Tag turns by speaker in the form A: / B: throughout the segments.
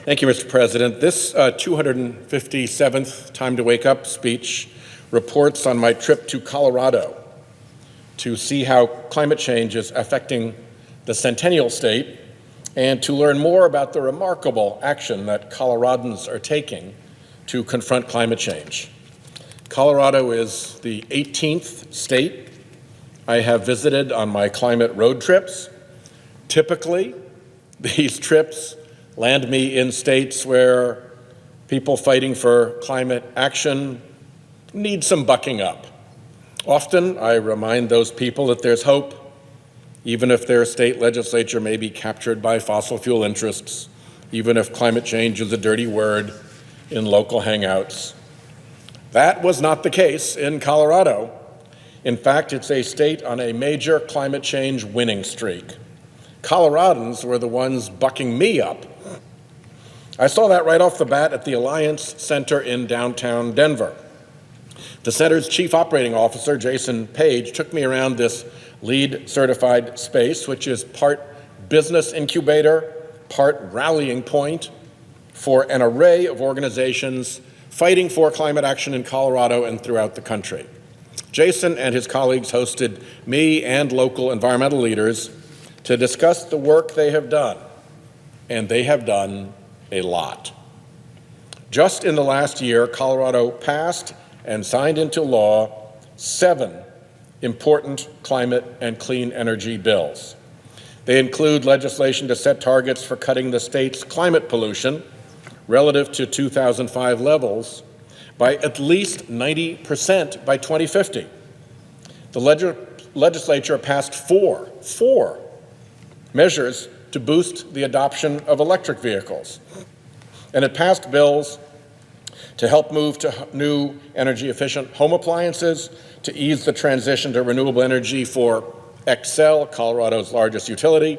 A: Thank you, Mr. President. This 257th Time to Wake Up speech reports on my trip to Colorado to see how climate change is affecting the Centennial State and to learn more about the remarkable action that Coloradans are taking to confront climate change. Colorado is the 18th state I have visited on my climate road trips. Typically, these trips land me in states where people fighting for climate action need some bucking up. Often, I remind those people that there's hope, even if their state legislature may be captured by fossil fuel interests, even if climate change is a dirty word in local hangouts. That was not the case in Colorado. In fact, it's a state on a major climate change winning streak. Coloradans were the ones bucking me up. I saw that right off the bat at the Alliance Center in downtown Denver. The center's chief operating officer, Jason Page, took me around this LEED certified space, which is part business incubator, part rallying point for an array of organizations fighting for climate action in Colorado and throughout the country. Jason and his colleagues hosted me and local environmental leaders to discuss the work they have done, and they have done a lot. Just in the last year, Colorado passed and signed into law 7 important climate and clean energy bills. They include legislation to set targets for cutting the state's climate pollution relative to 2005 levels by at least 90% by 2050. The legislature passed four measures to boost the adoption of electric vehicles. And it passed bills to help move to new energy-efficient home appliances, to ease the transition to renewable energy for Xcel, Colorado's largest utility,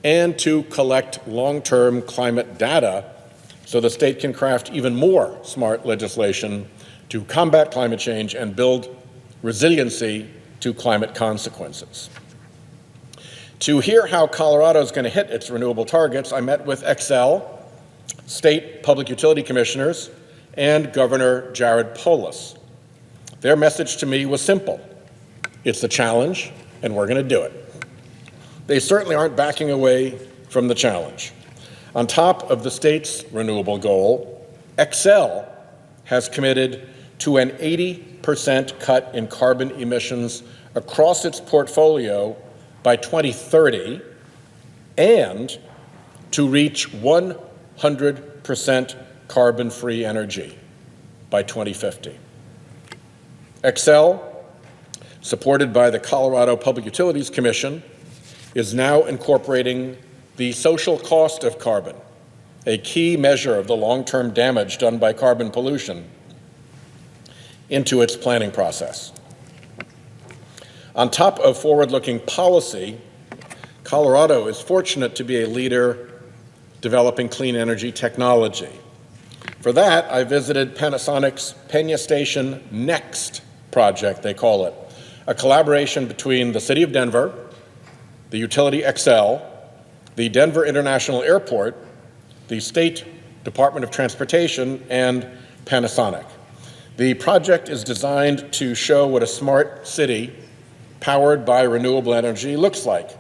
A: and to collect long-term climate data so the state can craft even more smart legislation to combat climate change and build resiliency to climate consequences. To hear how Colorado is going to hit its renewable targets, I met with Xcel, state public utility commissioners, and Governor Jared Polis. Their message to me was simple. It's a challenge, and we're going to do it. They certainly aren't backing away from the challenge. On top of the state's renewable goal, Xcel has committed to an 80% cut in carbon emissions across its portfolio by 2030 and to reach 100% carbon-free energy by 2050. Xcel, supported by the Colorado Public Utilities Commission, is now incorporating the social cost of carbon, a key measure of the long-term damage done by carbon pollution, into its planning process. On top of forward-looking policy, Colorado is fortunate to be a leader developing clean energy technology. For that, I visited Panasonic's Peña Station Next project, they call it, a collaboration between the City of Denver, the utility Xcel, the Denver International Airport, the State Department of Transportation, and Panasonic. The project is designed to show what a smart city powered by renewable energy looks like.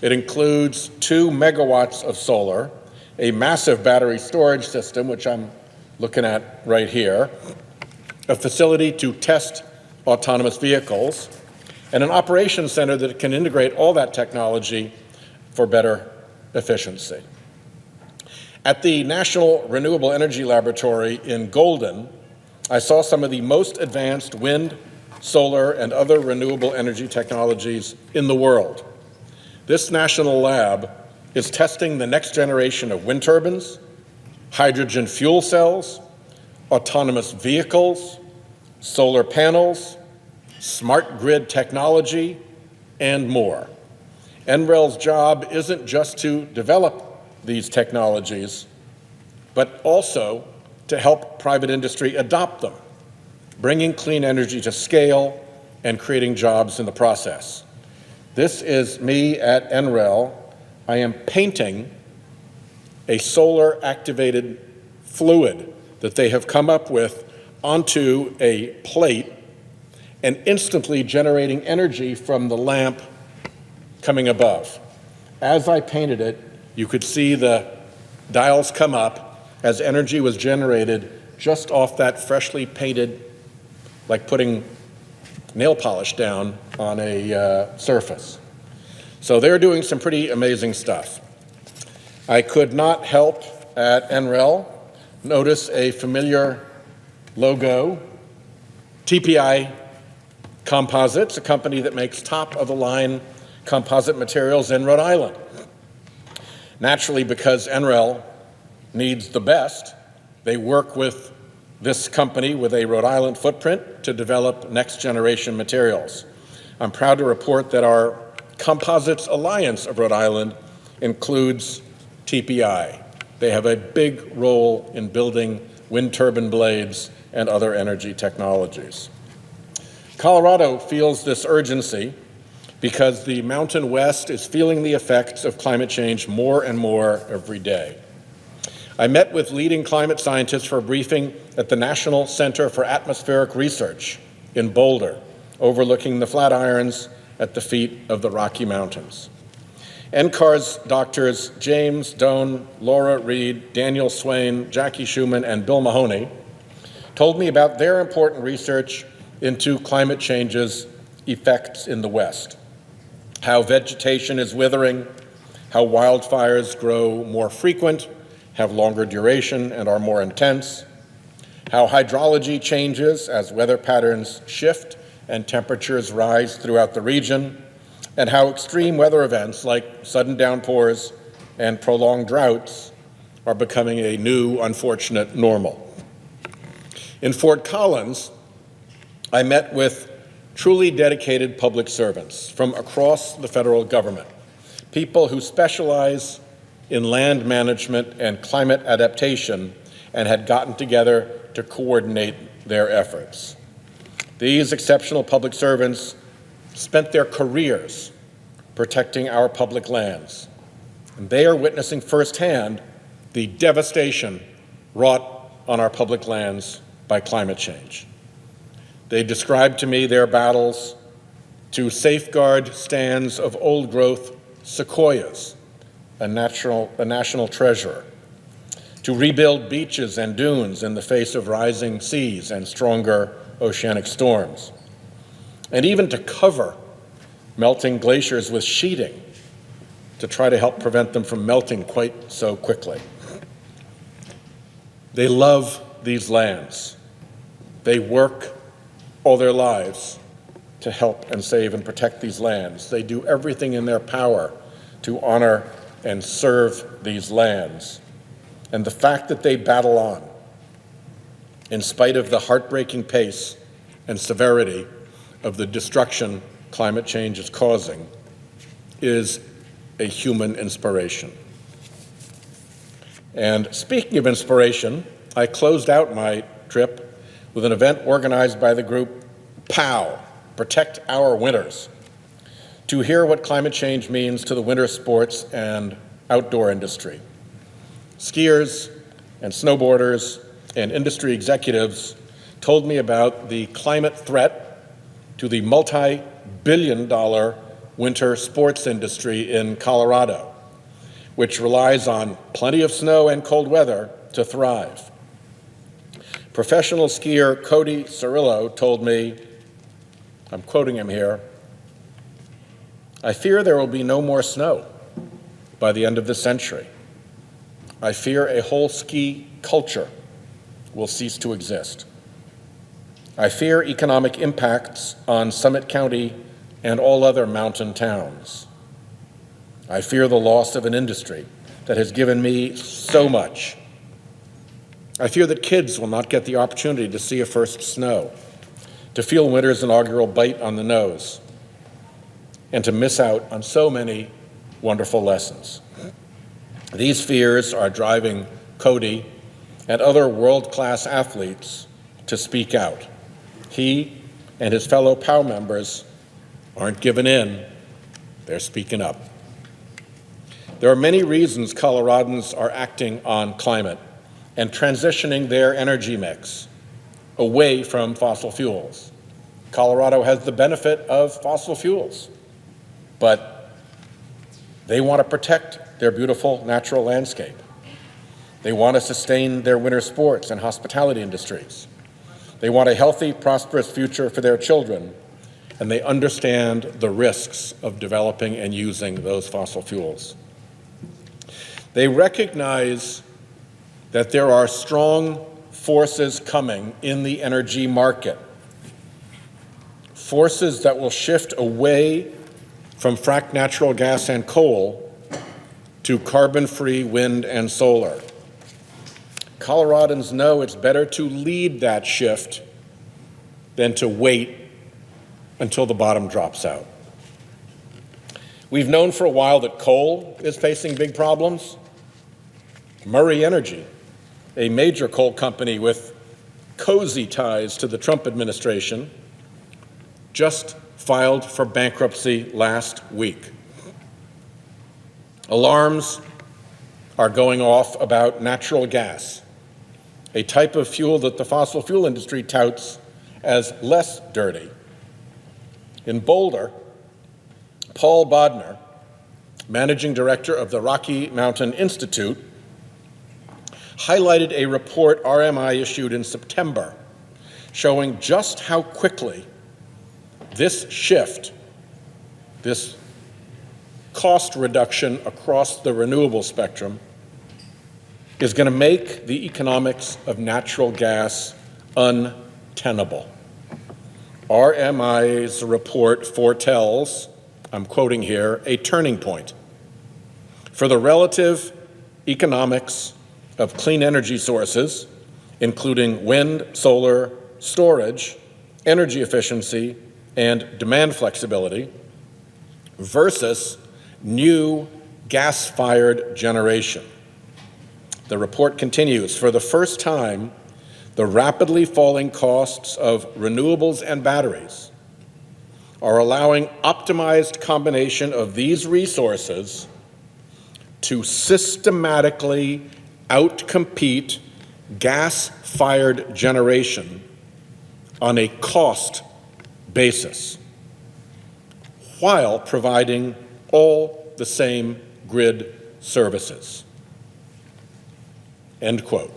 A: It includes 2 megawatts of solar, a massive battery storage system, which I'm looking at right here, a facility to test autonomous vehicles, and an operations center that can integrate all that technology for better efficiency. At the National Renewable Energy Laboratory in Golden, I saw some of the most advanced wind, solar, and other renewable energy technologies in the world. This national lab is testing the next generation of wind turbines, hydrogen fuel cells, autonomous vehicles, solar panels, smart grid technology, and more. NREL's job isn't just to develop these technologies, but also to help private industry adopt them, bringing clean energy to scale and creating jobs in the process. This is me at NREL. I am painting a solar-activated fluid that they have come up with onto a plate and instantly generating energy from the lamp coming above. As I painted it, you could see the dials come up as energy was generated just off that freshly painted, like putting nail polish down on a surface. So they're doing some pretty amazing stuff. I could not help at NREL notice a familiar logo, TPI Composites, a company that makes top-of-the-line composite materials in Rhode Island. Naturally, because NREL needs the best, they work with this company with a Rhode Island footprint to develop next-generation materials. I'm proud to report that our Composites Alliance of Rhode Island includes TPI. They have a big role in building wind turbine blades and other energy technologies. Colorado feels this urgency because the Mountain West is feeling the effects of climate change more and more every day. I met with leading climate scientists for a briefing at the National Center for Atmospheric Research in Boulder, overlooking the Flatirons at the feet of the Rocky Mountains. NCAR's doctors James Doan, Laura Reed, Daniel Swain, Jackie Schumann, and Bill Mahoney told me about their important research into climate change's effects in the West, how vegetation is withering, how wildfires grow more frequent, have longer duration, and are more intense, how hydrology changes as weather patterns shift and temperatures rise throughout the region, and how extreme weather events like sudden downpours and prolonged droughts are becoming a new, unfortunate normal. In Fort Collins, I met with truly dedicated public servants from across the federal government, people who specialize in land management and climate adaptation and had gotten together to coordinate their efforts. These exceptional public servants spent their careers protecting our public lands, and they are witnessing firsthand the devastation wrought on our public lands by climate change. They described to me their battles to safeguard stands of old-growth sequoias, a national treasure, to rebuild beaches and dunes in the face of rising seas and stronger oceanic storms, and even to cover melting glaciers with sheeting to try to help prevent them from melting quite so quickly. They love these lands. They work all their lives to help and save and protect these lands. They do everything in their power to honor and serve these lands. And the fact that they battle on, in spite of the heartbreaking pace and severity of the destruction climate change is causing, is a human inspiration. And speaking of inspiration, I closed out my trip with an event organized by the group POW, Protect Our Winters, to hear what climate change means to the winter sports and outdoor industry. Skiers and snowboarders and industry executives told me about the climate threat to the multi-billion-dollar winter sports industry in Colorado, which relies on plenty of snow and cold weather to thrive. Professional skier Cody Cirillo told me, I'm quoting him here, "I fear there will be no more snow by the end of the century. I fear a whole ski culture will cease to exist. I fear economic impacts on Summit County and all other mountain towns. I fear the loss of an industry that has given me so much. I fear that kids will not get the opportunity to see a first snow, to feel winter's inaugural bite on the nose, and to miss out on so many wonderful lessons." These fears are driving Cody and other world-class athletes to speak out. He and his fellow POW members aren't giving in, they're speaking up. There are many reasons Coloradans are acting on climate and transitioning their energy mix away from fossil fuels. Colorado has the benefit of fossil fuels, but they want to protect their beautiful natural landscape. They want to sustain their winter sports and hospitality industries. They want a healthy, prosperous future for their children, and they understand the risks of developing and using those fossil fuels. They recognize that there are strong forces coming in the energy market, forces that will shift away from fracked natural gas and coal to carbon-free wind and solar. Coloradans know it's better to lead that shift than to wait until the bottom drops out. We've known for a while that coal is facing big problems. Murray Energy, a major coal company with cozy ties to the Trump administration, just filed for bankruptcy last week. Alarms are going off about natural gas, a type of fuel that the fossil fuel industry touts as less dirty. In Boulder, Paul Bodner, managing director of the Rocky Mountain Institute, highlighted a report RMI issued in September showing just how quickly this shift, this cost reduction across the renewable spectrum, is going to make the economics of natural gas untenable. RMI's report foretells, I'm quoting here, a turning point for the relative economics of clean energy sources, including wind, solar, storage, energy efficiency, and demand flexibility, versus new gas-fired generation. The report continues, for the first time, the rapidly falling costs of renewables and batteries are allowing optimized combination of these resources to systematically outcompete gas-fired generation on a cost basis, while providing all the same grid services. End quote.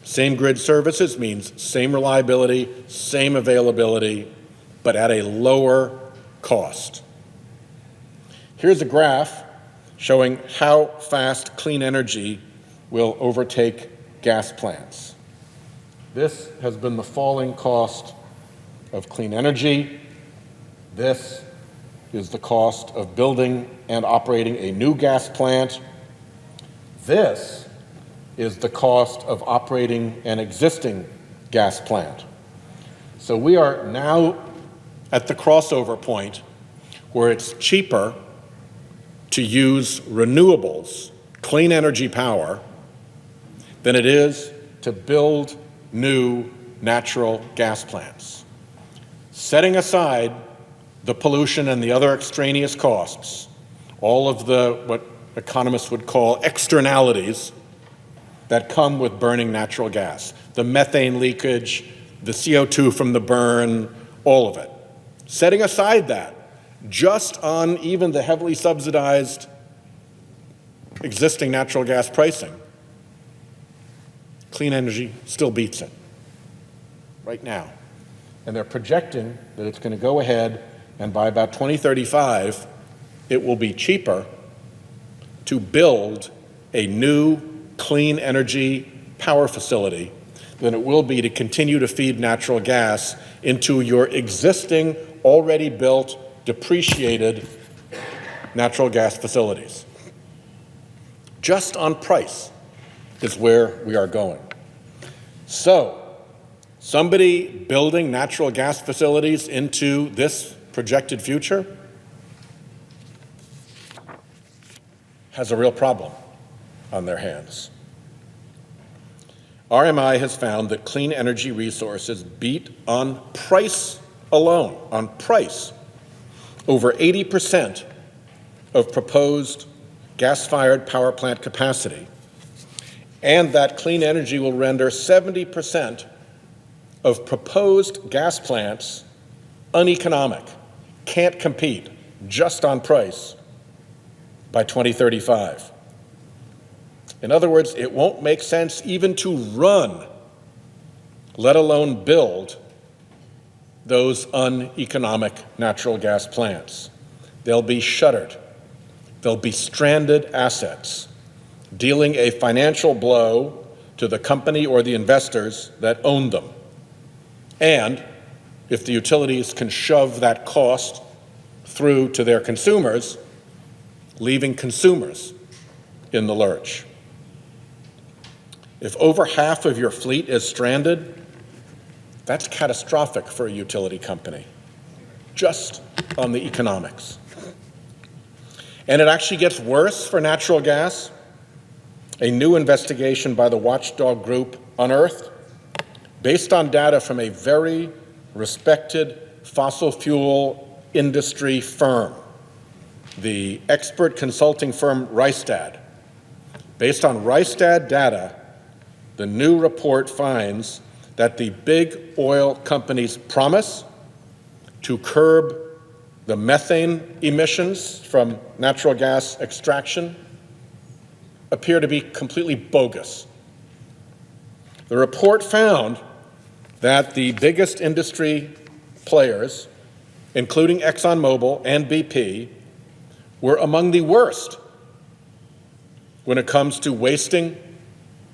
A: Same grid services means same reliability, same availability, but at a lower cost. Here's a graph showing how fast clean energy will overtake gas plants. This has been the falling cost of clean energy. This is the cost of building and operating a new gas plant. This is the cost of operating an existing gas plant. So we are now at the crossover point where it's cheaper to use renewables, clean energy power, than it is to build new natural gas plants. Setting aside the pollution and the other extraneous costs, all of the what economists would call externalities that come with burning natural gas, the methane leakage, the CO2 from the burn, all of it. Setting aside that, just on even the heavily subsidized existing natural gas pricing, clean energy still beats it right now. And they're projecting that it's going to go ahead and by about 2035, it will be cheaper to build a new clean energy power facility than it will be to continue to feed natural gas into your existing, already built, depreciated natural gas facilities. Just on price is where we are going. So, somebody building natural gas facilities into this projected future has a real problem on their hands. RMI has found that clean energy resources beat on price alone, over 80% of proposed gas-fired power plant capacity, and that clean energy will render 70% of proposed gas plants uneconomic, can't compete just on price by 2035. In other words, it won't make sense even to run, let alone build, those uneconomic natural gas plants. They'll be shuttered. They'll be stranded assets, dealing a financial blow to the company or the investors that own them. And if the utilities can shove that cost through to their consumers, leaving consumers in the lurch. If over half of your fleet is stranded, that's catastrophic for a utility company, just on the economics. And it actually gets worse for natural gas. A new investigation by the watchdog group Unearthed, based on data from a very respected fossil fuel industry firm, the expert consulting firm Rystad. Based on Rystad data, the new report finds that the big oil companies' promise to curb the methane emissions from natural gas extraction appear to be completely bogus. The report found that the biggest industry players, including ExxonMobil and BP, were among the worst when it comes to wasting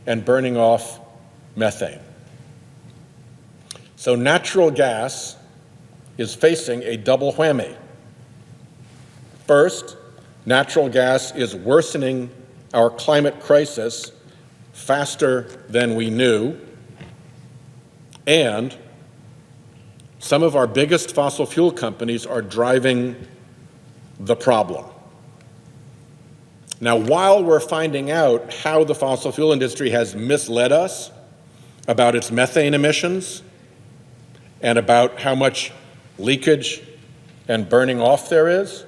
A: and burning off methane. So natural gas is facing a double whammy. First, natural gas is worsening our climate crisis faster than we knew, and some of our biggest fossil fuel companies are driving the problem. Now, while we're finding out how the fossil fuel industry has misled us about its methane emissions and about how much leakage and burning off there is,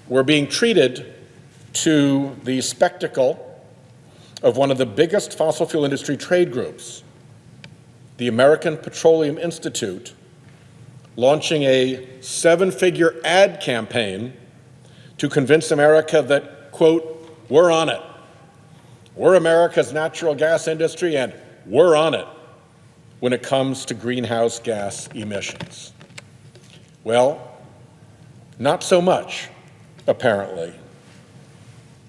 A: we're being treated to the spectacle of one of the biggest fossil fuel industry trade groups, the American Petroleum Institute, launching a 7-figure ad campaign to convince America that, quote, we're on it. We're America's natural gas industry, and we're on it when it comes to greenhouse gas emissions. Well, not so much, apparently.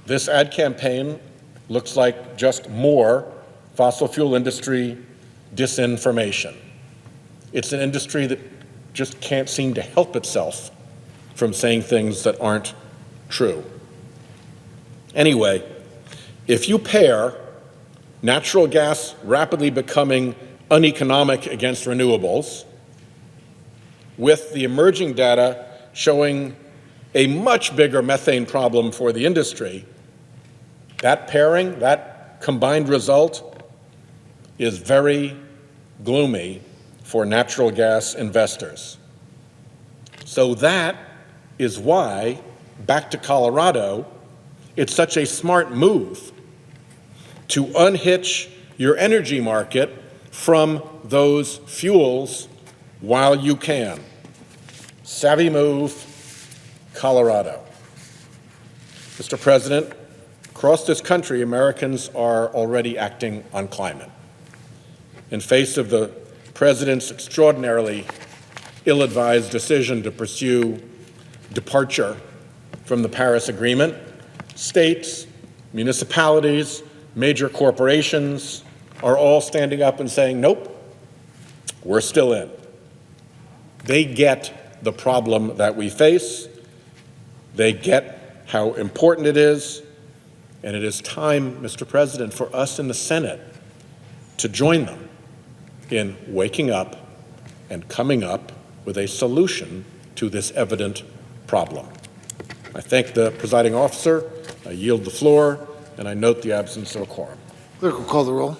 A: This ad campaign looks like just more fossil fuel industry disinformation. It's an industry that just can't seem to help itself from saying things that aren't true. Anyway, if you pair natural gas rapidly becoming uneconomic against renewables with the emerging data showing a much bigger methane problem for the industry, that pairing, that combined result is very gloomy for natural gas investors. So that is why, back to Colorado, it's such a smart move to unhitch your energy market from those fuels while you can. Savvy move, Colorado. Mr. President, across this country, Americans are already acting on climate. In face of the President's extraordinarily ill-advised decision to pursue departure from the Paris Agreement, states, municipalities, major corporations are all standing up and saying, nope, we're still in. They get the problem that we face. They get how important it is. And it is time, Mr. President, for us in the Senate to join them in waking up and coming up with a solution to this evident problem. I thank the presiding officer, I yield the floor, and I note the absence of a quorum.
B: Clerk will call the roll.